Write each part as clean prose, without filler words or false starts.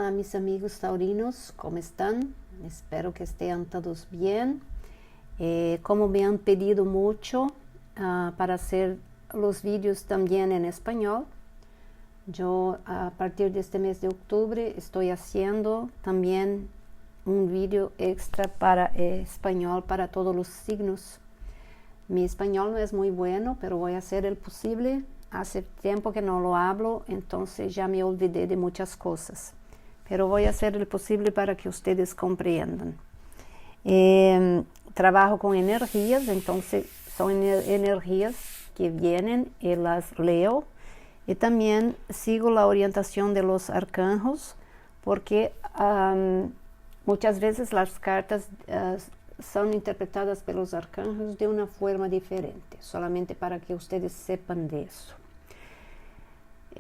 Hola mis amigos taurinos, ¿cómo están? Espero que estén todos bien. Como me han pedido mucho para hacer los vídeos también en español, yo a partir de este mes de octubre estoy haciendo también un vídeo extra para español para todos los signos. Mi español no es muy bueno, pero voy a hacer el posible. Hace tiempo que no lo hablo, entonces ya me olvidé de muchas cosas. Pero voy a hacer el posible para que ustedes comprendan. Trabajo con energías, entonces son energías que vienen y las leo. Y también sigo la orientación de los arcángeles, porque muchas veces las cartas son interpretadas por los arcángeles de una forma diferente, solamente para que ustedes sepan de eso.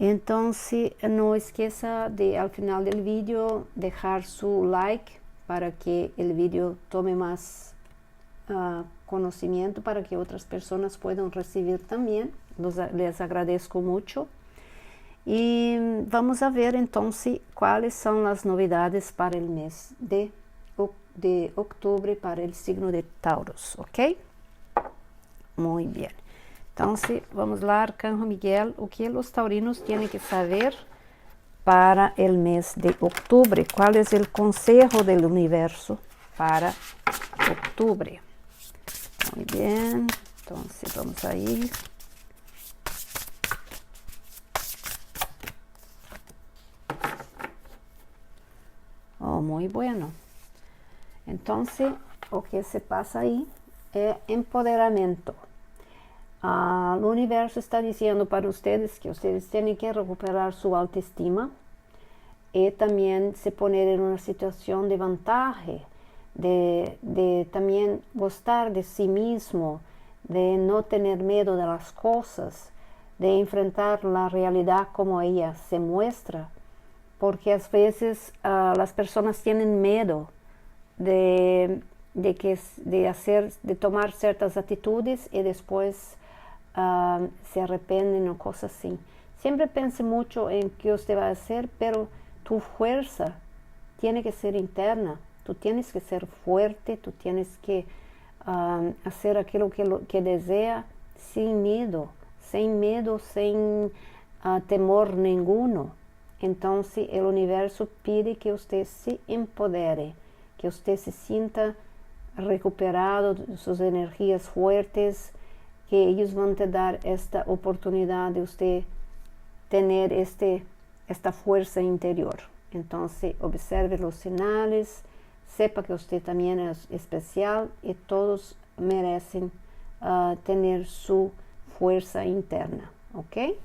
Entonces, no esqueça de, al final del vídeo, dejar su like para que el vídeo tome más conocimiento, para que otras personas puedan recibir también. Les agradezco mucho. Y vamos a ver entonces cuáles son las novedades para el mes de octubre para el signo de Tauros, ¿ok? Muy bien. Entonces, vamos lá, Arcángel Miguel, o que os taurinos têm que saber para o mês de outubro? Qual é o consejo do universo para outubro? Muito bem, então vamos aí. Oh, muito bueno. Então, o que se passa aí é empoderamento. El universo está diciendo para ustedes que ustedes tienen que recuperar su autoestima y también se poner en una situación de ventaja, de también gustar de sí mismo, de no tener miedo de las cosas, de enfrentar la realidad como ella se muestra, porque a veces las personas tienen miedo de tomar ciertas actitudes y después se arrependen o cosas así. Siempre pense mucho en qué usted va a hacer, pero tu fuerza tiene que ser interna. Tú tienes que ser fuerte, tú tienes que hacer aquello que desea sin miedo, sin temor ninguno. Entonces el universo pide que usted se empodere, que usted se sienta recuperado de sus energías fuertes, que ellos van a dar esta oportunidad de usted tener esta fuerza interior. Entonces, observe los señales, sepa que usted también es especial y todos merecen tener su fuerza interna, ¿ok?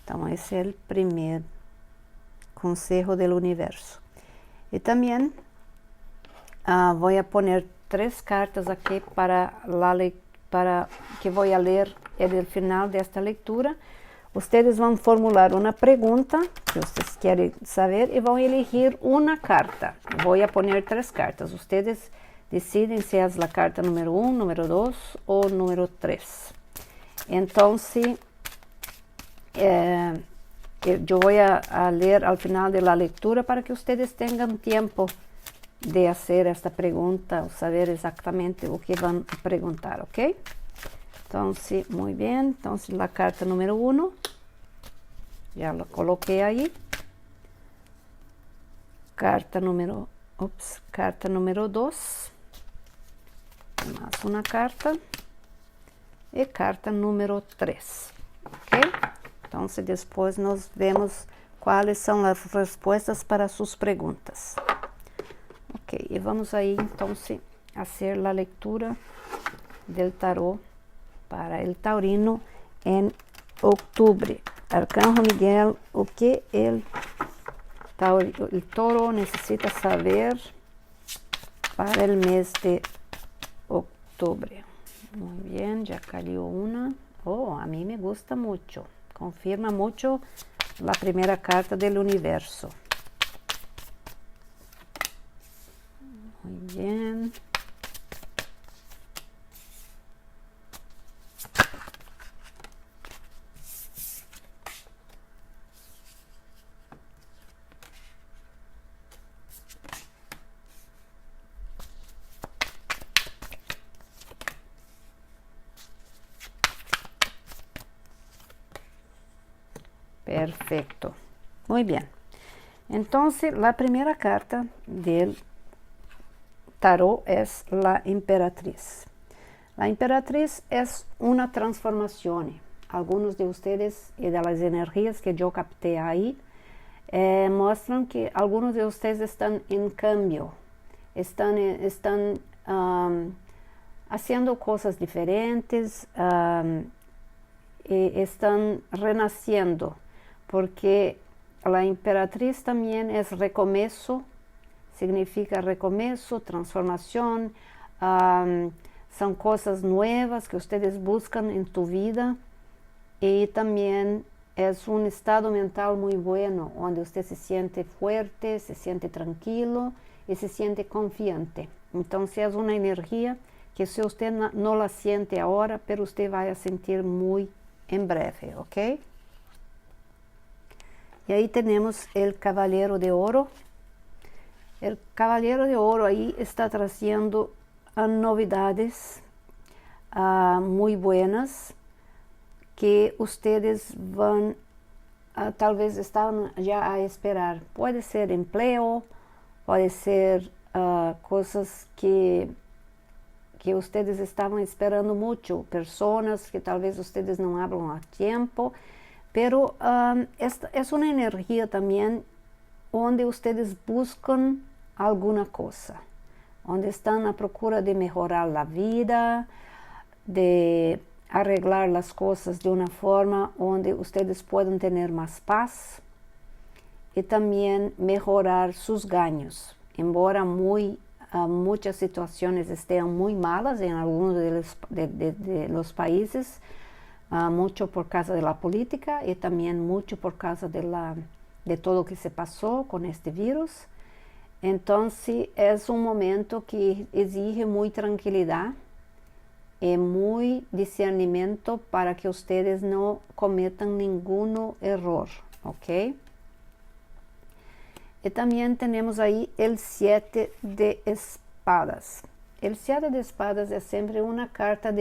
Entonces, ese es el primer consejo del universo. Y también voy a poner 3 cartas aquí para que voy a leer en el final de esta lectura. Ustedes van a formular una pregunta que ustedes quieren saber y van a elegir una carta. Voy a poner 3 cartas. Ustedes deciden si es la carta número 1, número 2 o número 3. Entonces, yo voy a leer al final de la lectura para que ustedes tengan tiempo de hacer esta pregunta o saber exactamente lo que van a preguntar, ¿ok? Entonces, muy bien. Entonces, la carta número 1, ya la coloqué ahí. Carta número 2, más una carta. Y carta número 3, ¿ok? Entonces, después nos vemos cuáles son las respuestas para sus preguntas. Ok, y vamos ahí entonces a hacer la lectura del tarot para el taurino en octubre. Arcángel Miguel, o que el toro necesita saber para el mes de octubre. Muy bien, ya cayó una. Oh, a mí me gusta mucho. Confirma mucho la primera carta del universo. Muy bien. Perfecto. Muy bien. Entonces, la primera carta del tarot es la Emperatriz. La Emperatriz es una transformación. Algunos de ustedes y de las energías que yo capté ahí muestran que algunos de ustedes están en cambio, están haciendo cosas diferentes, están renaciendo, porque la Emperatriz también es recomeço, significa recomeço, transformación, son cosas nuevas que ustedes buscan en tu vida, y también es un estado mental muy bueno, donde usted se siente fuerte, se siente tranquilo y se siente confiante. Entonces es una energía que si usted no la siente ahora, pero usted va a sentir muy en breve, ¿ok? Y ahí tenemos el Caballero de Oro. El Caballero de Oro ahí está trayendo novedades muy buenas que ustedes van, tal vez estaban ya a esperar. Puede ser empleo, puede ser cosas que ustedes estaban esperando mucho, personas que tal vez ustedes no hablan a tiempo, pero es una energía también donde ustedes buscan alguna cosa, donde están a procura de mejorar la vida, de arreglar las cosas de una forma donde ustedes puedan tener más paz y también mejorar sus ganos. Embora muchas situaciones estén muy malas en algunos de los países, mucho por causa de la política y también mucho por causa de todo lo que se pasó con este virus. Entonces es un momento que exige muy tranquilidad y muy discernimiento para que ustedes no cometan ningún error, ¿ok? Y también tenemos ahí el 7 de espadas. El 7 de espadas es siempre una carta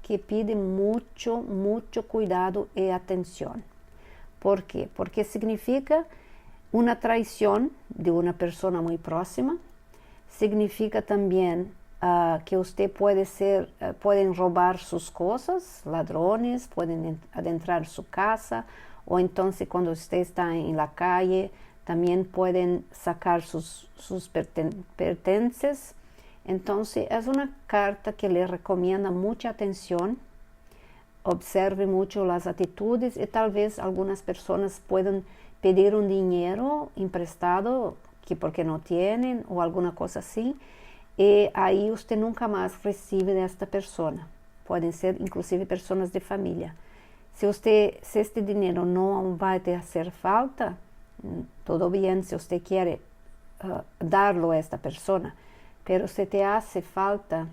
que pide mucho cuidado y atención. ¿Por qué? Porque significa una traición de una persona muy próxima. Significa también que usted pueden robar sus cosas, ladrones, pueden adentrar su casa, o entonces cuando usted está en la calle, también pueden sacar sus pertenencias. Entonces es una carta que le recomienda mucha atención, observe mucho las actitudes y tal vez algunas personas puedan pedir un dinero emprestado que porque no tienen o alguna cosa así, y ahí usted nunca más recibe de esta persona. Pueden ser inclusive personas de familia. Si este dinero no va a hacer falta, todo bien si usted quiere darlo a esta persona, pero si te hace falta,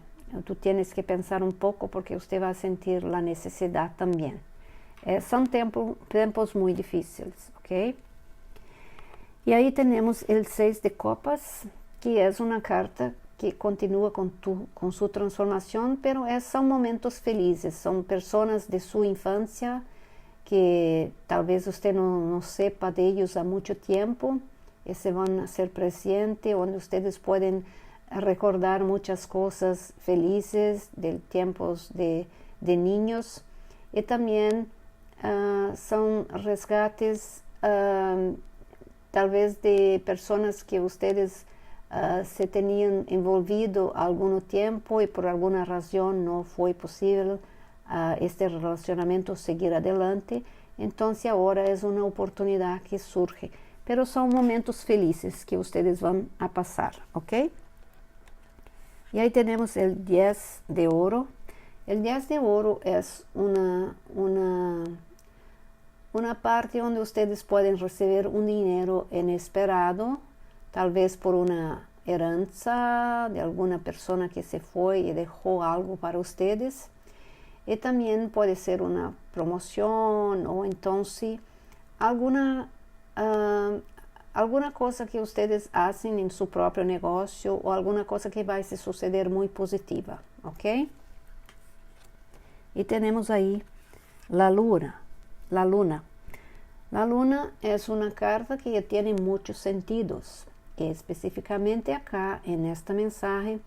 tú tienes que pensar un poco porque usted va a sentir la necesidad también. Son tiempos muy difíciles, ¿ok? Y ahí tenemos el 6 de copas, que es una carta que continúa con su transformación, pero son momentos felices, son personas de su infancia que tal vez usted no sepa de ellos a mucho tiempo, y se van a hacer presente, donde ustedes pueden recordar muchas cosas felices de tiempos de niños, y también son rescates tal vez de personas que ustedes se tenían envolvido algún tiempo y por alguna razón no fue posible este relacionamiento seguir adelante. Entonces ahora es una oportunidad que surge, pero son momentos felices que ustedes van a pasar, ¿ok? Y ahí tenemos el 10 de oro. El 10 de oro es una parte donde ustedes pueden recibir un dinero inesperado, tal vez por una heranza de alguna persona que se fue y dejó algo para ustedes. Y también puede ser una promoción o entonces alguna cosa que ustedes hacen en su propio negocio o alguna cosa que va a suceder muy positiva, ¿ok? Y tenemos ahí la luna. La luna es una carta que ya tiene muchos sentidos. Específicamente acá, en este mensaje,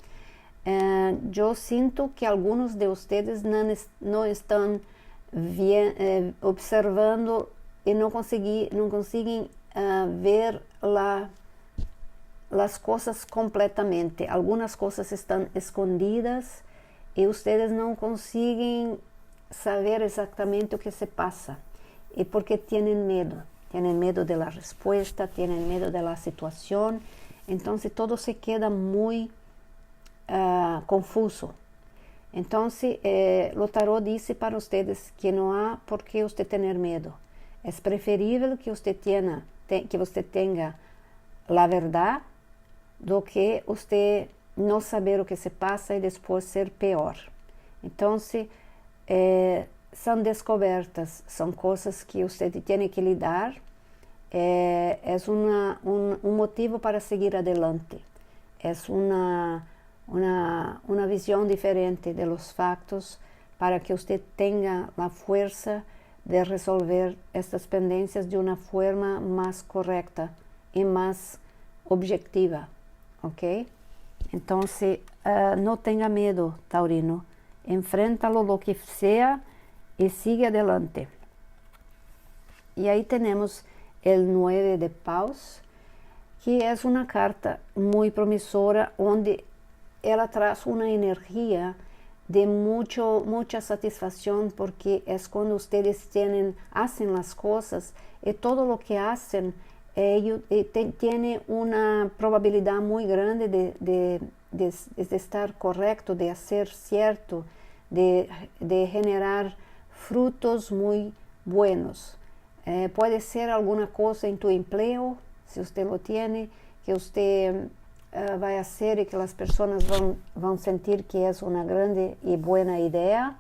yo siento que algunos de ustedes no están bien, observando y no consiguen ver las cosas completamente. Algunas cosas están escondidas y ustedes no consiguen saber exactamente lo que se pasa. Y porque tienen miedo de la respuesta, tienen miedo de la situación, entonces todo se queda muy confuso. Entonces, lo tarot dice para ustedes que no hay por qué usted tener miedo. Es preferible que usted tenga la verdad do que usted no saber lo que se pasa y después ser peor. Entonces, son descobertas, son cosas que usted tiene que lidar. Es un motivo para seguir adelante. Es una visión diferente de los factos para que usted tenga la fuerza de resolver estas pendencias de una forma más correcta y más objetiva, ¿ok? Entonces, no tenga miedo, Taurino. Enfréntalo lo que sea y sigue adelante. Y ahí tenemos el 9 de paus, que es una carta muy promisora, donde ela traz una energía de mucha satisfacción, porque es cuando ustedes hacen las cosas y todo lo que hacen tiene una probabilidad muy grande de estar correcto, de hacer cierto, de generar frutos muy buenos. Puede ser alguna cosa en tu empleo, si usted lo tiene, que usted va a hacer y que las personas van a sentir que es una grande y buena idea.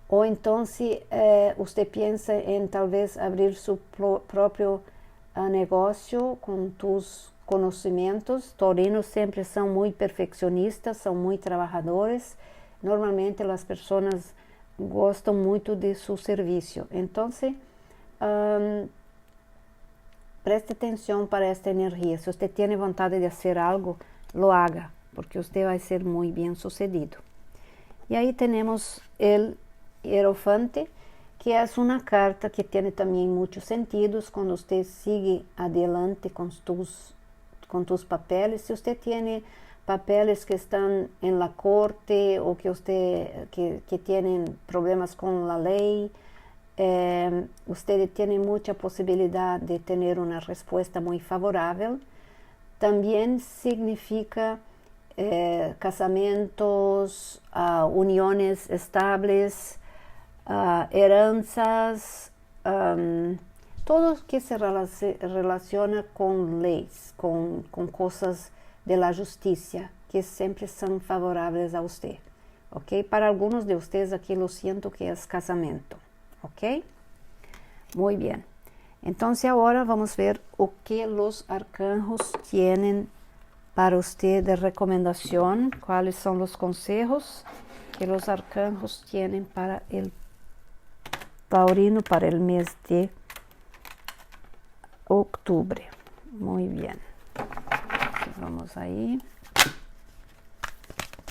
O entonces usted piensa en tal vez abrir su propio negocio con tus conocimientos. Taurinos siempre son muy perfeccionistas, son muy trabajadores. Normalmente las personas gostam muito de su servicio. Entonces, preste atención para esta energía. Si usted tiene voluntad de hacer algo, lo haga, porque usted va a ser muy bien sucedido. Y ahí tenemos el Hierophante, que es una carta que tiene también muchos sentidos cuando usted sigue adelante con tus papeles. Si usted tiene papeles que están en la corte o que tienen problemas con la ley, usted tiene mucha posibilidad de tener una respuesta muy favorable. También significa casamientos, uniones estables, heranzas, todo que se relaciona con leyes, con cosas de la justicia, que siempre son favorables a usted, ¿ok? Para algunos de ustedes aquí lo siento que es casamiento, ¿ok? Muy bien. Entonces ahora vamos a ver o que los arcángeles tienen para usted de recomendación, cuáles son los consejos que los arcángeles tienen para el taurino para el mes de octubre. Muy bien. Vamos ahí.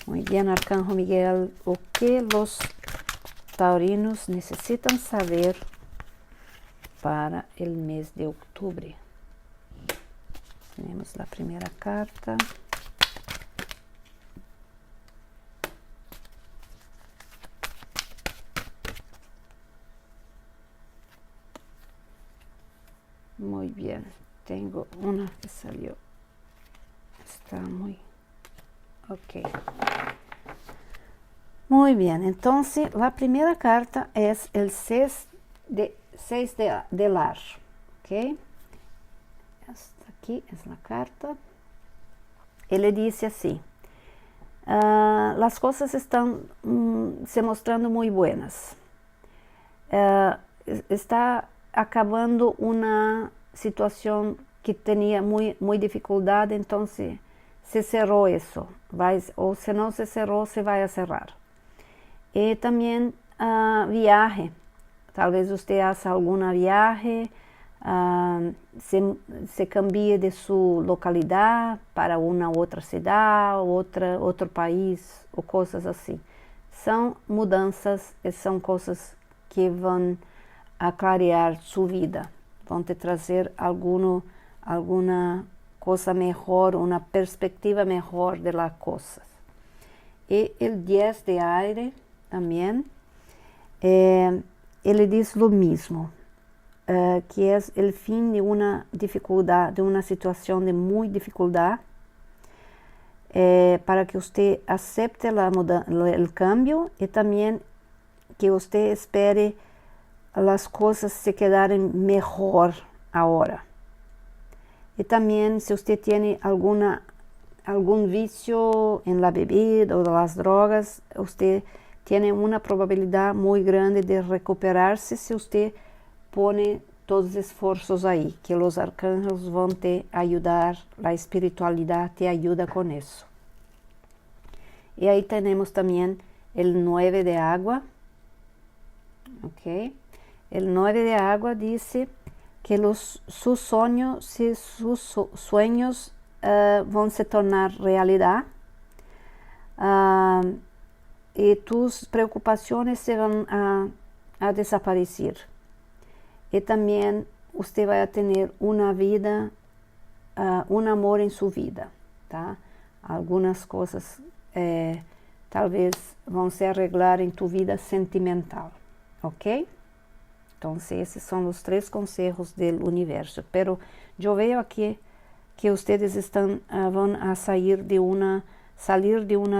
Muy bien, Arcángel Miguel, o que los taurinos necesitan saber para el mes de octubre. Tenemos la primera carta. Muy bien, tengo una que salió. Está muy... ok. Muy bien, entonces la primera carta es el 6 de lar. Ok. Esta aquí es la carta. Y le dice así. Las cosas están se mostrando muy buenas. Está acabando una situación que tenía muy dificultad, entonces se cerró eso, o si no se cerró, se va a cerrar. Y también viaje, tal vez usted haga alguna viaje, se cambie de su localidad para una otra ciudad, otro país o cosas así. São mudanças e são coisas que vão clarear sua vida, vão te trazer alguma coisa melhor, uma perspectiva melhor de las cosas. E o 10 de aire também, ele diz lo mesmo, que é o fim de uma dificuldade, de uma situação de muita dificuldade, para que você acepte o cambio e também que você espere as coisas se quedarem melhor agora. E também, se você tem algum vício em la bebida ou nas drogas, você tem uma probabilidade muito grande de recuperar-se se você põe todos os esforços aí, que os arcanjos vão te ajudar, a espiritualidade te ajuda com isso. E aí temos também o 9 de água, ok? O 9 de água diz que sus sueños vão se tornar realidade, e tus preocupações se vão a desaparecer. E também você vai ter uma vida, um amor em sua vida, tá? Algumas coisas talvez vão se arreglar em tu vida sentimental, ok? Então, esses são os 3 conselhos do universo. Pero eu vejo aqui que vocês vão a sair de uma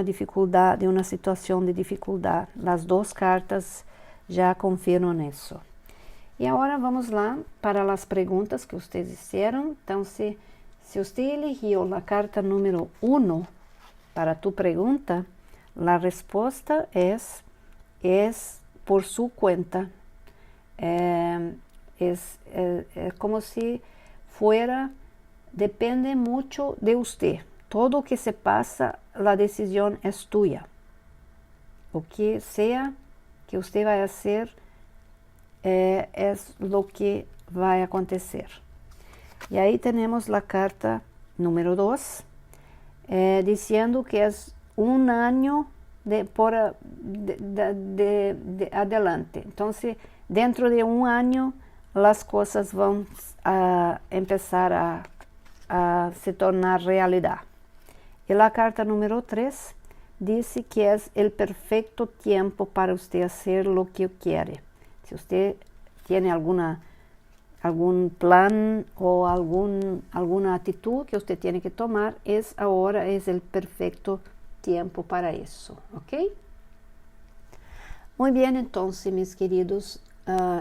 dificuldade, de uma situação de dificuldade. As 2 cartas já confirmam isso. E agora vamos lá para as perguntas que vocês fizeram. Então, se você eligiu a carta número 1 para tu pergunta, a resposta é por sua conta. Como se depende muito de você. Todo o que se passa, a decisão é tua. O que seja que você vai fazer, é o que vai acontecer. E aí temos a carta número 2, dizendo que é um ano de adelante. Então, dentro de um ano, as coisas vão começar a se tornar realidade. E a carta número 3 diz que é o perfeito tempo para você fazer o que quer. Se você tem algum plano ou alguma atitude que você tem que tomar, agora é o perfeito tempo para isso, ok? Muito bem, então, meus queridos,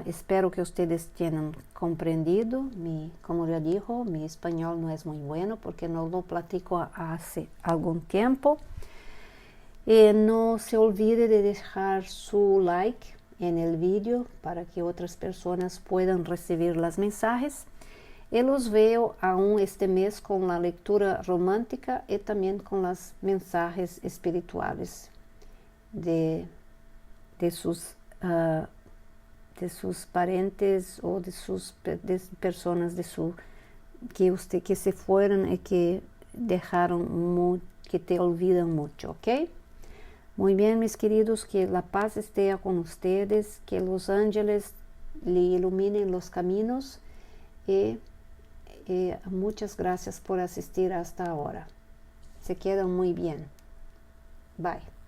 espero que vocês tenham compreendido. Como já disse, meu espanhol não é muito bueno porque não lo platico há algum tempo. E não se olvide de deixar su like en el vídeo para que outras pessoas puedan receber as mensagens. E los veo aún este mês com a leitura romântica e também com as mensagens espirituais de seus parentes ou de pessoas que se foram e que deixaram que te olvidam muito, ok? Muito bem, meus queridos, que a paz esteja com vocês, que os ángeles lhe iluminem os caminhos e muitas graças por assistir hasta agora. Se quedam muito bem. Bye.